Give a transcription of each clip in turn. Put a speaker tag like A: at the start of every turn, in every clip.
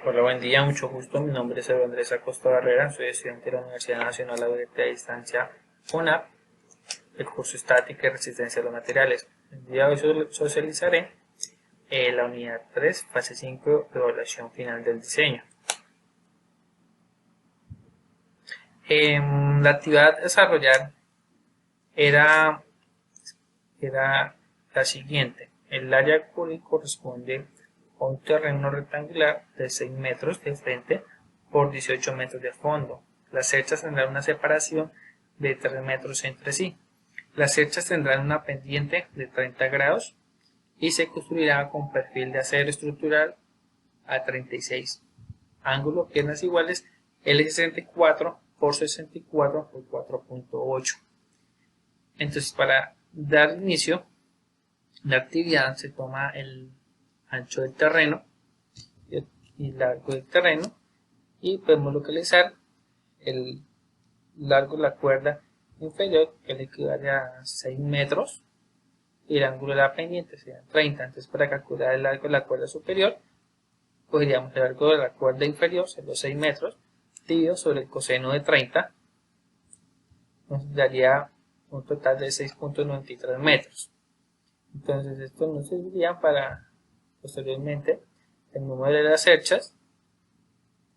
A: Hola, buen día, mucho gusto. Mi nombre es Andrés Acosta Barrera, soy estudiante de la Universidad Nacional Abierta de Distancia UNAP, el curso Estática y Resistencia a los Materiales. El día de hoy socializaré la unidad 3, fase 5, evaluación final del diseño. La actividad a desarrollar era, era la siguiente. El área corresponde a un terreno rectangular de 6 metros de frente por 18 metros de fondo. Las cerchas tendrán una separación de 3 metros entre sí. Las cerchas tendrán una pendiente de 30 grados y se construirá con perfil de acero estructural a 36. Ángulo, piernas iguales, L64 por 64 por 4.8. Entonces, para dar inicio, la actividad se toma el ancho del terreno y largo del terreno y podemos localizar el largo de la cuerda inferior, que le equivale a 6 metros, y el ángulo de la pendiente sería 30. Entonces, para calcular el largo de la cuerda superior, cogeríamos el largo de la cuerda inferior, los 6 metros, dividido sobre el coseno de 30, nos daría un total de 6.93 metros. Entonces, esto nos serviría para, posteriormente, el número de las cerchas,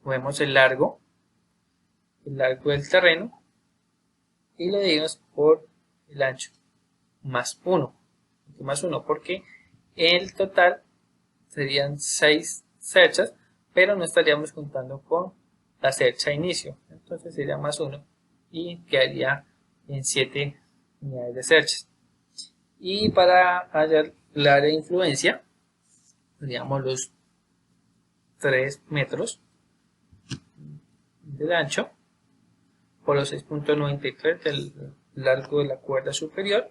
A: vemos el largo del terreno, y lo dividimos por el ancho, más 1. Más 1 porque el total serían 6 cerchas, pero no estaríamos contando con la cercha inicio. Entonces sería más 1 y quedaría en 7 unidades de cerchas. Y para hallar el área de influencia, tendríamos los 3 metros del ancho por los 6.93 del largo de la cuerda superior,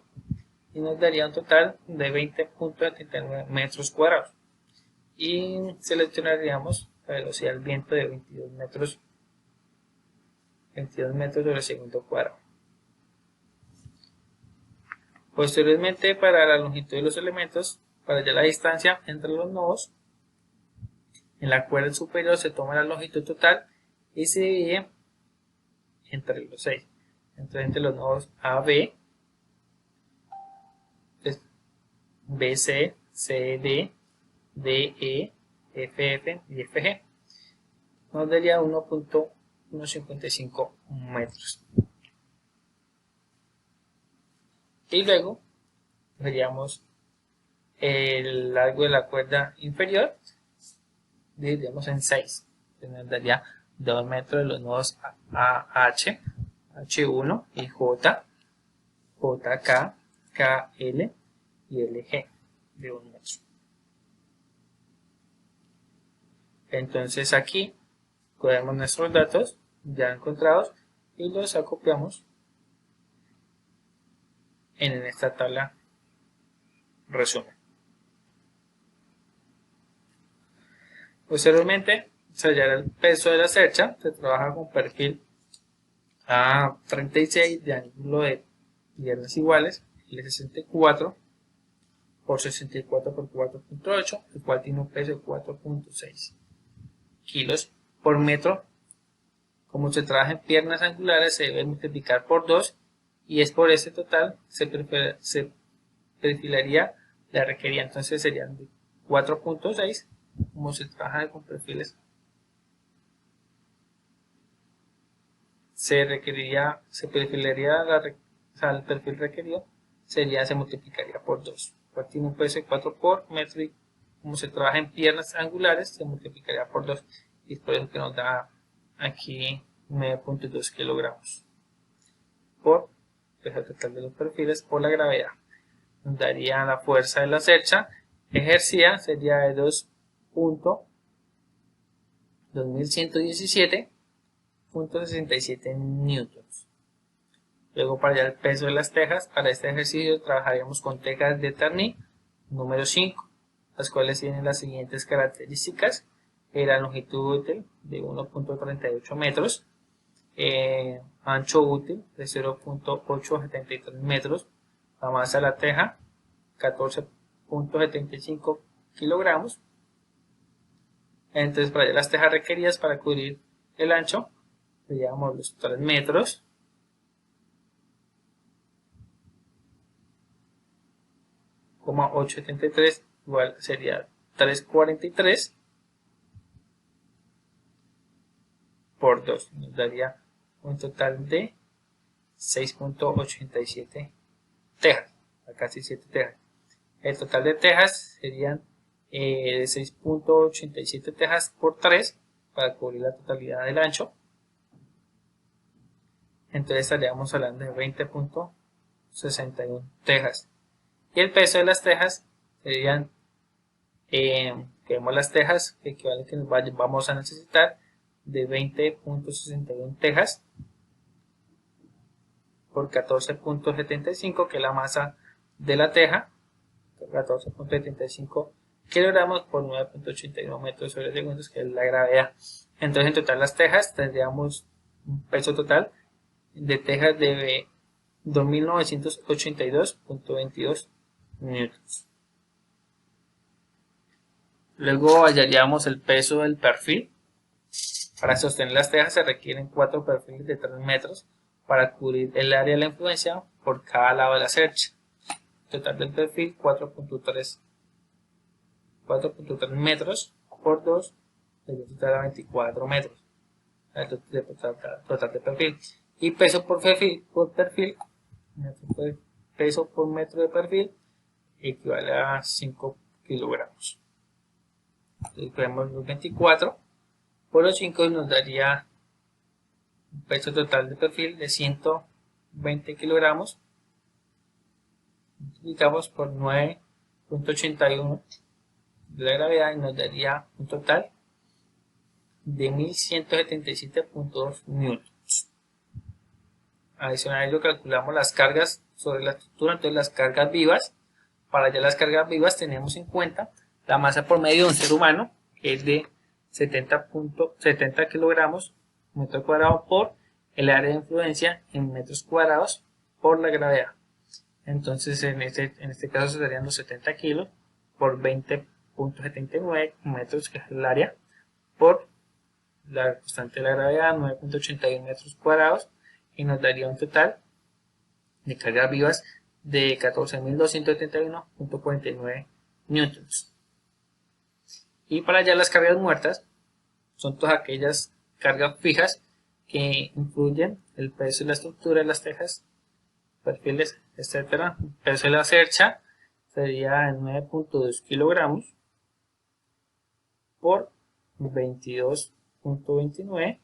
A: y nos daría un total de 20.79 metros cuadrados. Y seleccionaríamos la velocidad del viento de 22 metros sobre el segundo cuadrado. Posteriormente, para la longitud de los elementos, para hallar la distancia entre los nodos, en la cuerda superior se toma la longitud total y se divide entre los 6. Entonces, entre los nodos AB, BC, CD, DE, FF y FG, nos daría 1.155 metros. Y luego veríamos el largo de la cuerda inferior, dividimos en 6, nos daría 2 metros de los nodos AH, H1 y J, JK, KL y LG de 1 metro. Entonces aquí cogemos nuestros datos ya encontrados y los acopiamos en esta tabla resumen. Posteriormente, se hallará el peso de la cercha. Se trabaja con perfil a 36 de ángulo de piernas iguales, L64 por 64 por 4.8, el cual tiene un peso de 4.6 kilos por metro. Como se trabaja en piernas angulares, se debe multiplicar por 2, y es por ese total se perfilaría la requerida. Entonces serían 4.6. Como se trabaja con perfiles, se perfilaría el perfil requerido se multiplicaría por 2. Tiene un peso de 4 por metro, y como se trabaja en piernas angulares, se multiplicaría por 2, y es por eso que nos da aquí 9.2 kilogramos por peso total de los perfiles por la gravedad. Nos daría la fuerza de la cercha ejercida, sería de 2.2117.67 newtons. Luego, para hallar el peso de las tejas, para este ejercicio trabajaríamos con tejas de Ternit número 5, las cuales tienen las siguientes características: la longitud útil de 1.38 metros, ancho útil de 0.873 metros, la masa de la teja 14.75 kilogramos, Entonces, para hallar las tejas requeridas para cubrir el ancho, seríamos los 3 metros, coma 873, igual sería 343 por 2, nos daría un total de 6.87 tejas, casi 7 tejas. El total de tejas serían 6.87 tejas por 3 para cubrir la totalidad del ancho. Entonces estaríamos hablando de 20.61 tejas. Y el peso de las tejas serían, que vemos las tejas que equivalen que vamos a necesitar de 20.61 tejas por 14.75, que es la masa de la teja, 14.75 kilogramos por 9.81 metros sobre segundos, que es la gravedad. Entonces en total las tejas tendríamos un peso total de tejas de 2.982.22 newtons. Luego hallaríamos el peso del perfil. Para sostener las tejas se requieren 4 perfiles de 3 metros para cubrir el área de la influencia por cada lado de la cercha. Total del perfil 4.3 metros por 2, sería total a 24 metros. El total de perfil. Y peso por perfil, peso por metro de perfil equivale a 5 kilogramos. Entonces ponemos los 24 por los 5 nos daría un peso total de perfil de 120 kilogramos. Multiplicamos por 9.81 de la gravedad y nos daría un total de 1177.2 newtons. Adicional a ello calculamos las cargas sobre la estructura, entonces las cargas vivas. Para hallar las cargas vivas tenemos en cuenta la masa por medio de un ser humano, que es de 70 kilogramos metro cuadrado por el área de influencia en metros cuadrados por la gravedad. Entonces en este caso serían los 70 kilos por 20.79 metros, que es el área, por la constante de la gravedad, 9.81 metros cuadrados, y nos daría un total de cargas vivas de 14.271.49 newtons. Y para hallar las cargas muertas, son todas aquellas cargas fijas que influyen el peso y la estructura de las tejas, perfiles, etc. El peso de la cercha sería de 9.2 kilogramos por 22.29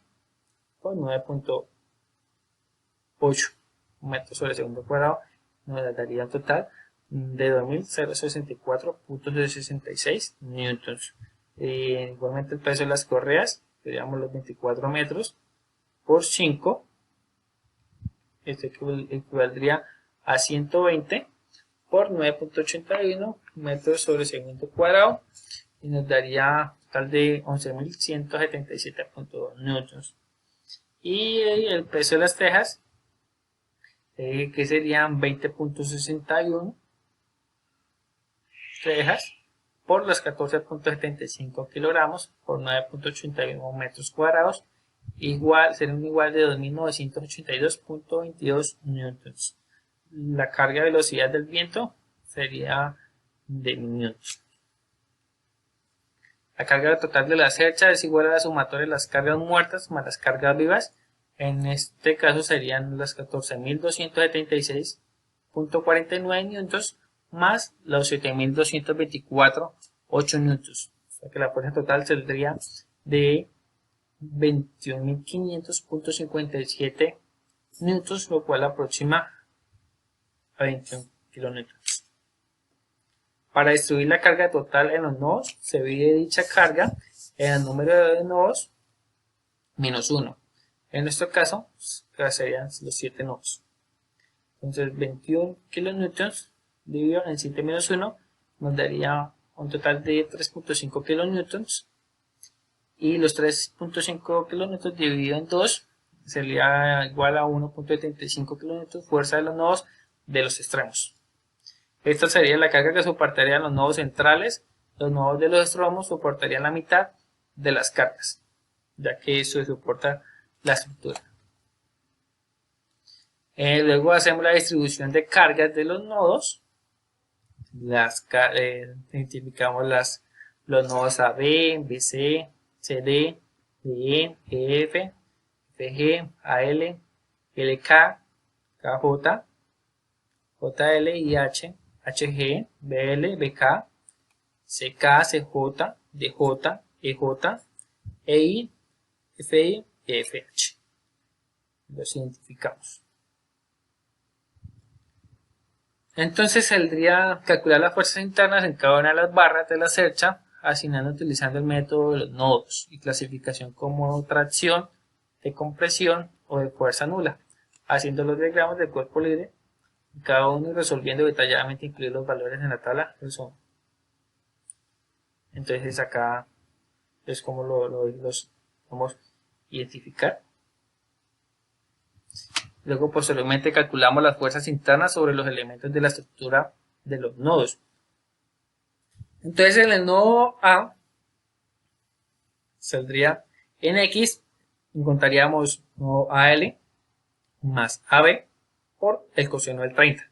A: por 9.8 metros sobre segundo cuadrado, nos daría un total de 2.064.66 newtons. Igualmente el peso de las correas, seríamos los 24 metros por 5, este equivaldría a 120 por 9.81 metros sobre segundo cuadrado y nos daría un total de 11.177.2 newtons. Y el peso de las tejas, que serían 20.61 tejas por los 14.75 kilogramos por 9.81 metros cuadrados, serían igual de 2.982.22 newtons. La carga de velocidad del viento sería de newtons. La carga total de la cercha es igual a la sumatoria de las cargas muertas más las cargas vivas. En este caso serían las 14.276.49 newtons más los 7.224.8 newtons. O sea que la fuerza total saldría de 21.500.57 newtons, lo cual aproxima a 21 kilonewtons. Para distribuir la carga total en los nodos, se divide dicha carga en el número de nodos menos 1. En nuestro caso, serían los 7 nodos. Entonces, 21 kilonewtons dividido en 7 menos 1 nos daría un total de 3.5 kilonewtons. Y los 3.5 kilonewtons dividido en 2 sería igual a 1.75 kilonewtons fuerza de los nodos de los extremos. Esta sería la carga que soportarían los nodos centrales. Los nodos de los extremos soportarían la mitad de las cargas, ya que eso soporta la estructura. Luego hacemos la distribución de cargas de los nodos. Identificamos los nodos AB, BC, CD, DE, EF, FG, AL, LK, KJ, JL, IH, HG, BL, BK, CK, CJ, DJ, EJ, EI, FI y FH. Los identificamos. Entonces saldría calcular las fuerzas internas en cada una de las barras de la cercha, asignando utilizando el método de los nodos y clasificación como tracción, de compresión o de fuerza nula, haciendo los diagramas del cuerpo libre, cada uno y resolviendo detalladamente incluir los valores en la tabla del resumen. Entonces acá es como los vamos a identificar. Luego posteriormente calculamos las fuerzas internas sobre los elementos de la estructura de los nodos. Entonces en el nodo A saldría en X, encontraríamos nodo AL más AB por el coseno del 30,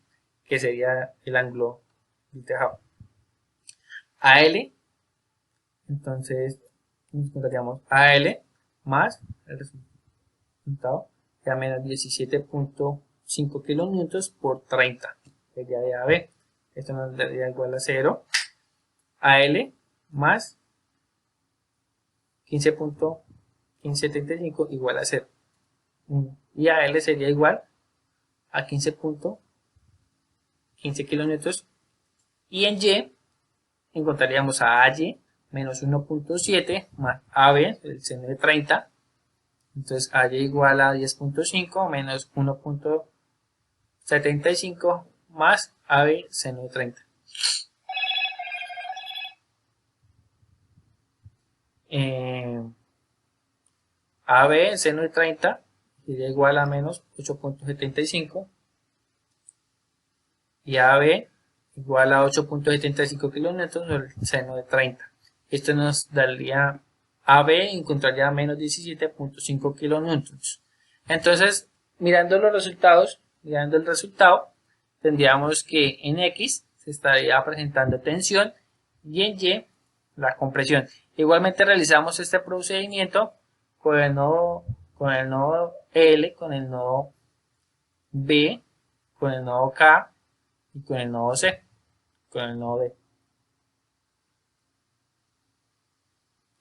A: que sería el ángulo del tejado. AL, entonces encontraríamos AL más el resultado ya menos 17.5 kilonewtons por 30 sería de AB. Esto nos daría igual a 0. AL más 15.1575 igual a 0. Y AL sería igual a 15.15 kilonewtons. Y en Y encontraríamos a AY menos 1.7 más AB, el seno de 30. Entonces AY igual a 10.5 menos 1.75 más AB seno de 30. AB seno de 30 sería igual a menos 8.75 y AB igual a 8.75 kilonewtons sobre el seno de 30. Esto nos daría AB encontraría menos 17.5 kilonewtons. Entonces, mirando el resultado, tendríamos que en X se estaría presentando tensión y en Y la compresión. Igualmente realizamos este procedimiento con el nodo L, con el nodo B, con el nodo K y con el nodo C, con el nodo D.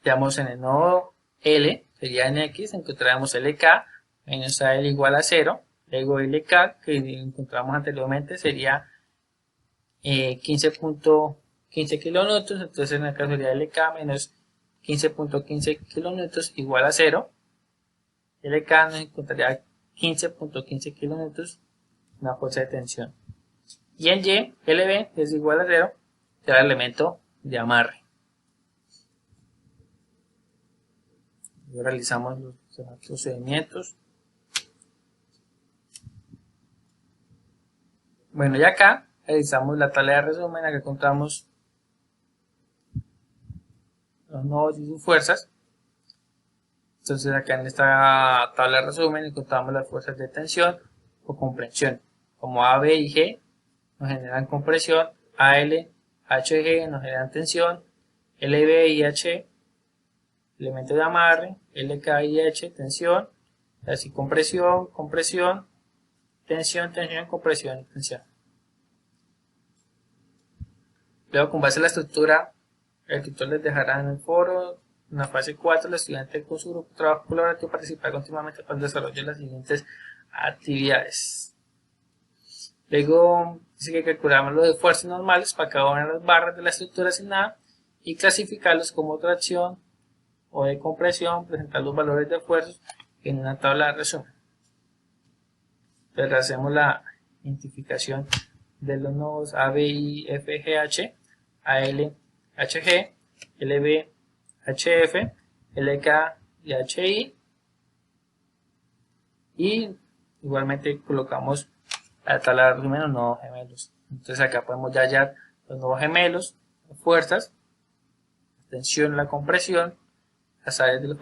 A: Digamos en el nodo L, sería en X, encontraremos LK menos AL igual a 0, luego LK, que encontramos anteriormente, sería 15.15 kilonewtons, entonces en el caso sería LK menos 15.15 kilonewtons igual a 0, LK nos encontraría 15.15 kilonewtons, una fuerza de tensión. Y en Y, LB es igual a 0, será el elemento de amarre. Realizamos los procedimientos. Bueno, y acá realizamos la tabla de resumen. Acá encontramos los nodos y sus fuerzas. Entonces acá en esta tabla de resumen encontramos las fuerzas de tensión o compresión. Como A, B y G nos generan compresión, AL, HG nos generan tensión, LB y H elementos de amarre, LK y H, tensión, así compresión, compresión, tensión, tensión, compresión y tensión. Luego, con base a la estructura, el tutor les dejará en el foro, en la fase 4, el estudiante con su grupo de trabajo colaborativo participará continuamente para el desarrollo de las siguientes actividades. Luego, dice que calculamos los esfuerzos normales para cada una de las barras de la estructura asignada y clasificarlos como tracción o de compresión, presentar los valores de esfuerzos en una tabla de resumen. Entonces hacemos la identificación de los nodos A, B, I, F, G, H, AL, HG, LB, HF, LK y HI. Y igualmente colocamos la tabla de resumen de los nodos gemelos. Entonces acá podemos ya hallar los nodos gemelos, las fuerzas, la tensión, la compresión, las áreas de los